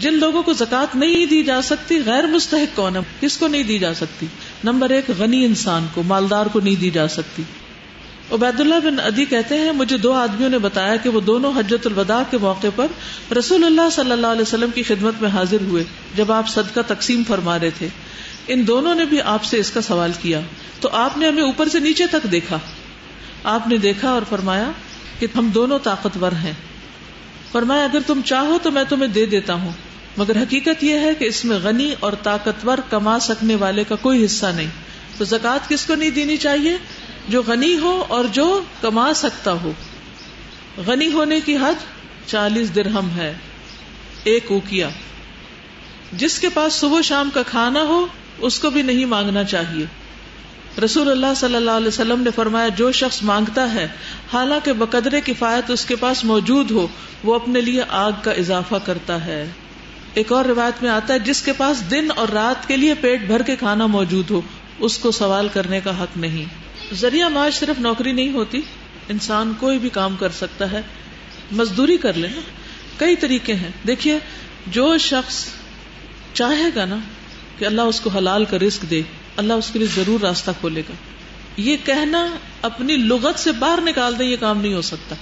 جن لوگوں کو زکوٰۃ نہیں دی جا سکتی، غیر مستحق کون ہے؟ کس کو نہیں دی جا سکتی؟ نمبر 1 غنی انسان کو، مالدار کو نہیں دی جا سکتی. عبید اللہ بن عدی کہتے ہیں مجھے 2 آدمیوں نے بتایا کہ وہ دونوں حجۃ الوداع کے موقع پر رسول اللہ صلی اللہ علیہ وسلم کی خدمت میں حاضر ہوئے جب آپ صدقہ تقسیم فرما رہے تھے. ان دونوں نے بھی آپ سے اس کا سوال کیا تو آپ نے ہمیں اوپر سے نیچے تک دیکھا. آپ نے دیکھا اور فرمایا کہ ہم دونوں طاقتور ہیں. فرمایا اگر تم چاہو تو میں تمہیں دے دیتا ہوں، مگر حقیقت یہ ہے کہ اس میں غنی اور طاقتور کما سکنے والے کا کوئی حصہ نہیں. تو زکوٰۃ کس کو نہیں دینی چاہیے؟ جو غنی ہو اور جو کما سکتا ہو. غنی ہونے کی حد 40 درہم ہے، 1 اوقیہ. جس کے پاس صبح شام کا کھانا ہو اس کو بھی نہیں مانگنا چاہیے. رسول اللہ صلی اللہ علیہ وسلم نے فرمایا جو شخص مانگتا ہے حالانکہ بقدر کفایت اس کے پاس موجود ہو وہ اپنے لیے آگ کا اضافہ کرتا ہے. ایک اور روایت میں آتا ہے جس کے پاس دن اور رات کے لیے پیٹ بھر کے کھانا موجود ہو اس کو سوال کرنے کا حق نہیں. ذریعہ معاش صرف نوکری نہیں ہوتی، انسان کوئی بھی کام کر سکتا ہے. مزدوری کر لے نا، کئی طریقے ہیں. دیکھیے جو شخص چاہے گا نا کہ اللہ اس کو حلال کا رزق دے، اللہ اس کے لیے ضرور راستہ کھولے گا. یہ کہنا اپنی لغت سے باہر نکال دیں، یہ کام نہیں ہو سکتا.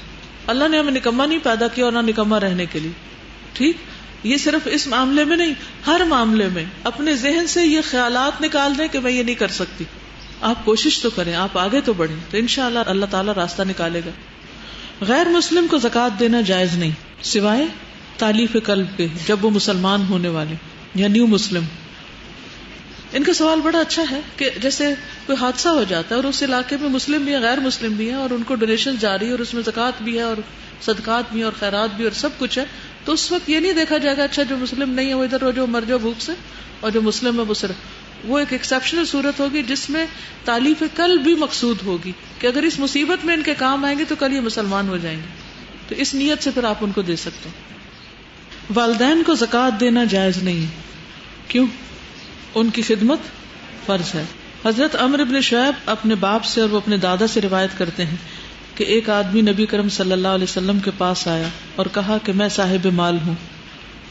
اللہ نے ہمیں نکما نہیں پیدا کیا اور نہ نکما رہنے کے لیے. ٹھیک، یہ صرف اس معاملے میں نہیں، ہر معاملے میں اپنے ذہن سے یہ خیالات نکال دیں کہ میں یہ نہیں کر سکتی. آپ کوشش تو کریں، آپ آگے تو بڑھیں تو انشاءاللہ اللہ تعالیٰ راستہ نکالے گا. غیر مسلم کو زکوٰۃ دینا جائز نہیں سوائے تالیف قلب کے، جب وہ مسلمان ہونے والے یا نیو مسلم. ان کا سوال بڑا اچھا ہے کہ جیسے کوئی حادثہ ہو جاتا ہے اور اس علاقے میں مسلم بھی ہیں غیر مسلم بھی ہیں اور ان کو ڈونیشن جاری ہے اور اس میں زکوٰۃ بھی ہے اور صدقات بھی ہیں اور خیرات بھی اور سب کچھ ہے، تو اس وقت یہ نہیں دیکھا جائے گا اچھا جو مسلم نہیں ہے وہ ادھر جو مر جاؤ بھوک سے، اور جو مسلم ہے وہ صرف. وہ ایک ایکسیپشنل صورت ہوگی جس میں تالیف قلب بھی مقصود ہوگی کہ اگر اس مصیبت میں ان کے کام آئیں گے تو کل یہ مسلمان ہو جائیں گے. تو اس نیت سے پھر آپ ان کو دے سکتے ہیں. والدین کو زکوٰۃ دینا جائز نہیں. کیوں؟ ان کی خدمت فرض ہے. حضرت عمرو بن شعیب اپنے باپ سے اور وہ اپنے دادا سے روایت کرتے ہیں کہ ایک آدمی نبی کرم صلی اللہ علیہ وسلم کے پاس آیا اور کہا کہ میں صاحب مال ہوں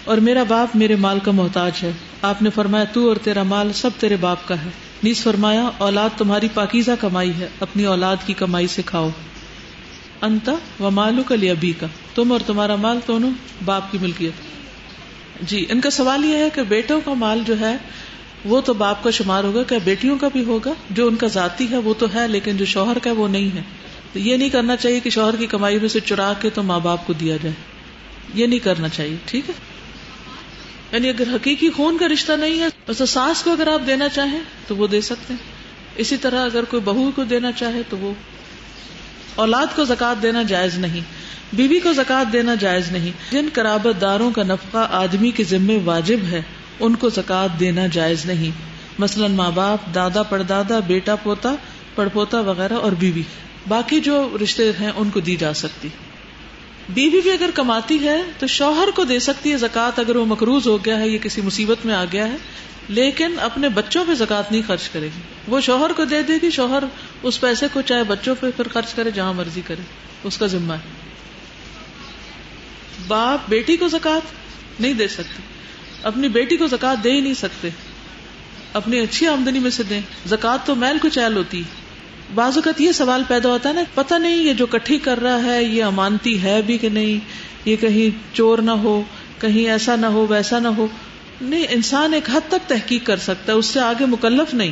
اور میرا باپ میرے مال کا محتاج ہے. آپ نے فرمایا تو اور تیرا مال سب تیرے باپ کا ہے. نیز فرمایا اولاد تمہاری پاکیزہ کمائی ہے، اپنی اولاد کی کمائی سے کھاؤ. انت و مالک لابیک، تم اور تمہارا مال دونوں باپ کی ملکیت. جی ان کا سوال یہ ہے کہ بیٹوں کا مال جو ہے وہ تو باپ کا شمار ہوگا، کیا بیٹیوں کا بھی ہوگا؟ جو ان کا ذاتی ہے وہ تو ہے لیکن جو شوہر کا ہے وہ نہیں ہے. تو یہ نہیں کرنا چاہیے کہ شوہر کی کمائی میں سے چرا کے تو ماں باپ کو دیا جائے، یہ نہیں کرنا چاہیے. ٹھیک ہے، یعنی اگر حقیقی خون کا رشتہ نہیں ہے تو ساس کو اگر آپ دینا چاہیں تو وہ دے سکتے ہیں. اسی طرح اگر کوئی بہو کو دینا چاہے تو وہ. اولاد کو زکوٰۃ دینا جائز نہیں. بیوی کو زکوٰۃ دینا جائز نہیں. جن قرابت داروں کا نفقہ آدمی کے ذمے واجب ہے ان کو زکوٰۃ دینا جائز نہیں، مثلا ماں باپ، دادا پردادا، بیٹا پوتا پڑپوتا وغیرہ اور بیوی. باقی جو رشتے ہیں ان کو دی جا سکتی. بیوی بھی اگر کماتی ہے تو شوہر کو دے سکتی ہے زکوٰۃ اگر وہ مقروض ہو گیا ہے یا کسی مصیبت میں آ گیا ہے، لیکن اپنے بچوں پہ زکوٰۃ نہیں خرچ کرے گی. وہ شوہر کو دے دے گی، شوہر اس پیسے کو چاہے بچوں پہ پھر خرچ کرے جہاں مرضی کرے، اس کا ذمہ ہے. باپ بیٹی کو زکوٰۃ نہیں دے سکتے، اپنی بیٹی کو زکوٰۃ دے ہی نہیں سکتے. اپنی اچھی آمدنی میں سے دیں. زکوٰۃ تو میل کو چیل ہوتی. بعض اوقات یہ سوال پیدا ہوتا ہے نا، پتہ نہیں یہ جو کٹھی کر رہا ہے یہ امانتی ہے بھی کہ نہیں، یہ کہیں چور نہ ہو، کہیں ایسا نہ ہو ویسا نہ ہو. نہیں، انسان ایک حد تک تحقیق کر سکتا ہے، اس سے آگے مکلف نہیں.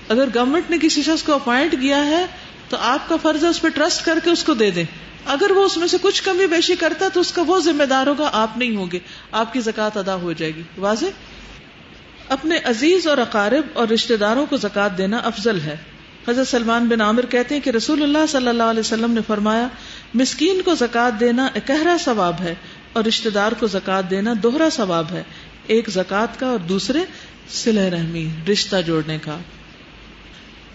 اگر گورنمنٹ نے کسی شخص کو اپوائنٹ کیا ہے تو آپ کا فرض ہے اس پہ ٹرسٹ کر کے اس کو دے دیں. اگر وہ اس میں سے کچھ کمی بیشی کرتا ہے تو اس کا وہ ذمہ دار ہوگا، آپ نہیں ہوگے، آپ کی زکوٰۃ ادا ہو جائے گی. واضح؟ اپنے عزیز اور اقارب اور رشتہ داروں کو زکوٰۃ دینا افضل ہے. حضرت سلمان بن عامر کہتے ہیں کہ رسول اللہ صلی اللہ علیہ وسلم نے فرمایا مسکین کو زکوٰۃ دینا اکہرا ثواب ہے اور رشتہ دار کو زکوٰۃ دینا دوہرا ثواب ہے، ایک زکوٰۃ کا اور دوسرے صلہ رحمی، رشتہ جوڑنے کا.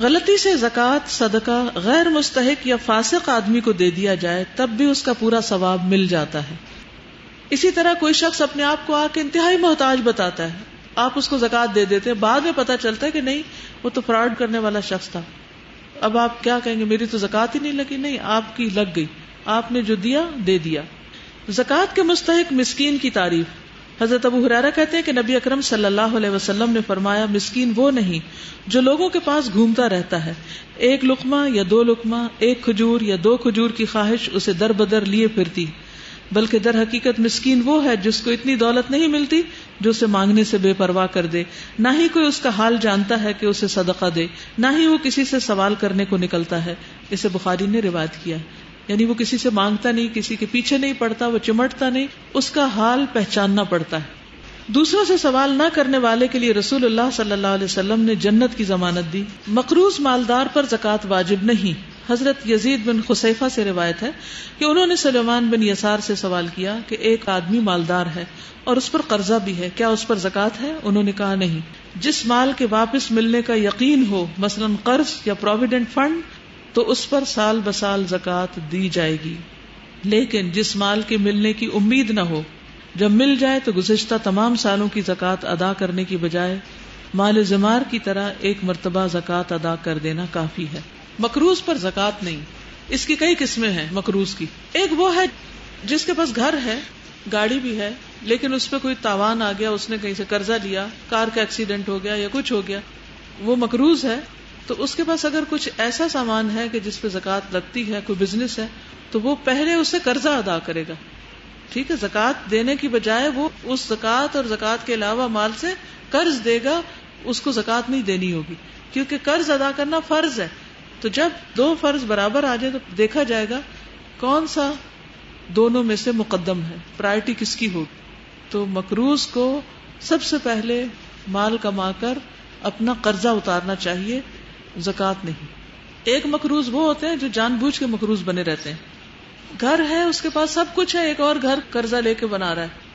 غلطی سے زکوٰۃ صدقہ غیر مستحق یا فاسق آدمی کو دے دیا جائے تب بھی اس کا پورا ثواب مل جاتا ہے. اسی طرح کوئی شخص اپنے آپ کو آ کے انتہائی محتاج بتاتا ہے، آپ اس کو زکوٰۃ دے دیتے ہیں، بعد میں پتہ چلتا ہے کہ نہیں وہ تو فراڈ کرنے والا شخص تھا. اب آپ کیا کہیں گے؟ میری تو زکوٰۃ ہی نہیں لگی. نہیں، آپ کی لگ گئی، آپ نے جو دیا دے دیا. زکوٰۃ کے مستحق مسکین کی تعریف. حضرت ابو ہریرہ کہتے ہیں کہ نبی اکرم صلی اللہ علیہ وسلم نے فرمایا مسکین وہ نہیں جو لوگوں کے پاس گھومتا رہتا ہے، ایک لقمہ یا دو لقمہ، ایک کھجور یا دو کھجور کی خواہش اسے در بدر لیے پھرتی، بلکہ در حقیقت مسکین وہ ہے جس کو اتنی دولت نہیں ملتی جو اسے مانگنے سے بے پرواہ کر دے، نہ ہی کوئی اس کا حال جانتا ہے کہ اسے صدقہ دے، نہ ہی وہ کسی سے سوال کرنے کو نکلتا ہے۔ اسے بخاری نے روایت کیا، یعنی وہ کسی سے مانگتا نہیں، کسی کے پیچھے نہیں پڑتا، وہ چمٹتا نہیں، اس کا حال پہچاننا پڑتا ہے۔ دوسروں سے سوال نہ کرنے والے کے لیے رسول اللہ صلی اللہ علیہ وسلم نے جنت کی ضمانت دی۔ مقروض مالدار پر زکوٰۃ واجب نہیں۔ حضرت یزید بن خصیفہ سے روایت ہے کہ انہوں نے سلیمان بن یسار سے سوال کیا کہ ایک آدمی مالدار ہے اور اس پر قرضہ بھی ہے، کیا اس پر زکوٰۃ ہے؟ انہوں نے کہا نہیں۔ جس مال کے واپس ملنے کا یقین ہو، مثلا قرض یا پروویڈنٹ فنڈ، تو اس پر سال بسال زکوٰۃ دی جائے گی، لیکن جس مال کے ملنے کی امید نہ ہو، جب مل جائے تو گزشتہ تمام سالوں کی زکوٰۃ ادا کرنے کی بجائے مال زمار کی طرح ایک مرتبہ زکوٰۃ ادا کر دینا کافی ہے۔ مقروض پر زکوٰۃ نہیں۔ اس کی کئی قسمیں ہیں مقروض کی۔ ایک وہ ہے جس کے پاس گھر ہے، گاڑی بھی ہے، لیکن اس پہ کوئی تاوان آ گیا، اس نے کہیں سے قرضہ لیا، کار کا ایکسیڈنٹ ہو گیا یا کچھ ہو گیا، وہ مقروض ہے۔ تو اس کے پاس اگر کچھ ایسا سامان ہے کہ جس پہ زکوٰۃ لگتی ہے، کوئی بزنس ہے، تو وہ پہلے اسے قرضہ ادا کرے گا، ٹھیک ہے، زکوٰۃ دینے کی بجائے وہ اس زکوٰۃ اور زکوٰۃ کے علاوہ مال سے قرض دے گا، اس کو زکوٰۃ نہیں دینی ہوگی، کیونکہ قرض ادا کرنا فرض ہے۔ تو جب دو فرض برابر آ جائے تو دیکھا جائے گا کون سا دونوں میں سے مقدم ہے، پرائرٹی کس کی ہوگی۔ تو مقروض کو سب سے پہلے مال کما کر اپنا قرضہ اتارنا چاہیے، زکوٰۃ نہیں۔ ایک مقروض وہ ہوتے ہیں جو جان بوجھ کے مقروض بنے رہتے ہیں، گھر ہے، اس کے پاس سب کچھ ہے، ایک اور گھر قرضہ لے کے بنا رہا ہے،